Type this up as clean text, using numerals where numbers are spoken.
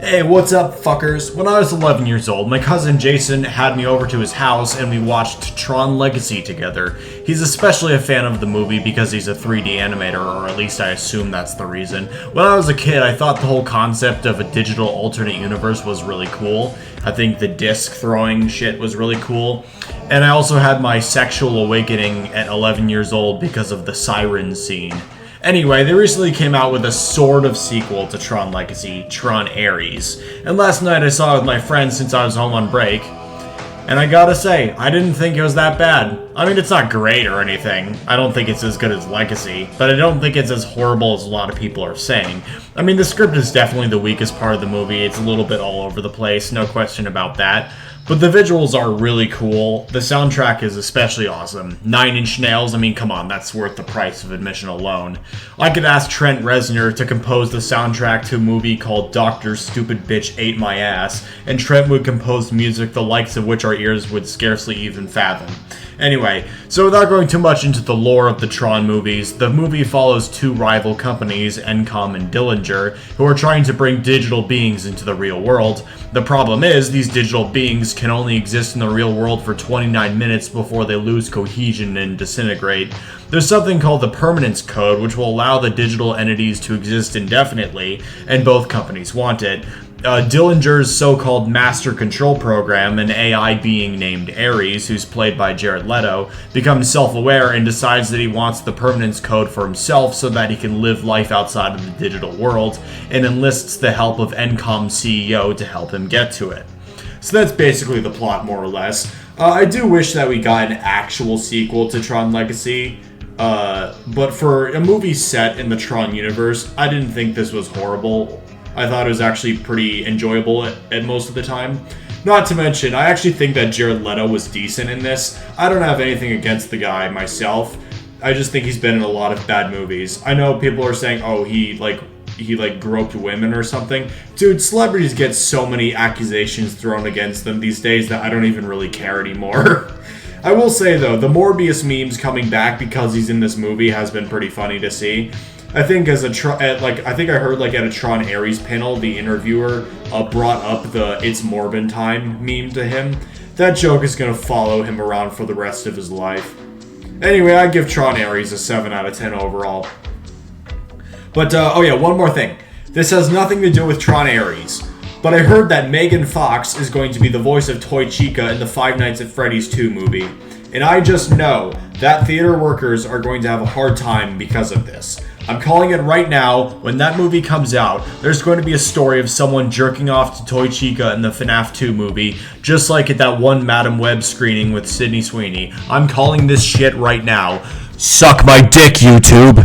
Hey, what's up, fuckers? When I was 11 years old, my cousin Jason had me over to his house and we watched Tron Legacy together. He's especially a fan of the movie because he's a 3D animator, or at least I assume that's the reason. When I was a kid, I thought the whole concept of a digital alternate universe was really cool. I think the disc throwing shit was really cool. And I also had my sexual awakening at 11 years old because of the siren scene. Anyway, they recently came out with a sort of sequel to Tron Legacy, Tron Ares. And last night I saw it with my friends since I was home on break. And I gotta say, I didn't think it was that bad. I mean, it's not great or anything. I don't think it's as good as Legacy, but I don't think it's as horrible as a lot of people are saying. I mean, the script is definitely the weakest part of the movie. It's a little bit all over the place, no question about that. But the visuals are really cool. The soundtrack is especially awesome. 9 Inch Nails, I mean, come on, that's worth the price of admission alone. I could ask Trent Reznor to compose the soundtrack to a movie called Dr. Stupid Bitch Ate My Ass, and Trent would compose music the likes of which our ears would scarcely even fathom. Anyway, so without going too much into the lore of the Tron movies, the movie follows two rival companies, Encom and Dillinger, who are trying to bring digital beings into the real world. The problem is, these digital beings can only exist in the real world for 29 minutes before they lose cohesion and disintegrate. There's something called the Permanence Code, which will allow the digital entities to exist indefinitely, and both companies want it. Dillinger's so-called Master Control Program, an AI being named Ares, who's played by Jared Leto, becomes self-aware and decides that he wants the Permanence Code for himself so that he can live life outside of the digital world, and enlists the help of Encom's CEO to help him get to it. So that's basically the plot, more or less. I do wish that we got an actual sequel to Tron Legacy, but for a movie set in the Tron universe, I didn't think this was horrible. I thought it was actually pretty enjoyable at most of the time. Not to mention, I actually think that Jared Leto was decent in this. I don't have anything against the guy myself. I just think he's been in a lot of bad movies. I know people are saying, oh, he groped women or something. Dude, celebrities get so many accusations thrown against them these days that I don't even really care anymore. I will say though, the Morbius memes coming back because he's in this movie has been pretty funny to see. I think I heard at a Tron Ares panel, the interviewer brought up the "It's Morbin Time" meme to him. That joke is gonna follow him around for the rest of his life. Anyway, I give Tron Ares a 7 out of 10 overall. But, one more thing. This has nothing to do with Tron Ares, but I heard that Megan Fox is going to be the voice of Toy Chica in the Five Nights at Freddy's 2 movie. And I just know that theater workers are going to have a hard time because of this. I'm calling it right now. When that movie comes out, there's going to be a story of someone jerking off to Toy Chica in the FNAF 2 movie, just like at that one Madam Web screening with Sydney Sweeney. I'm calling this shit right now. Suck my dick, YouTube!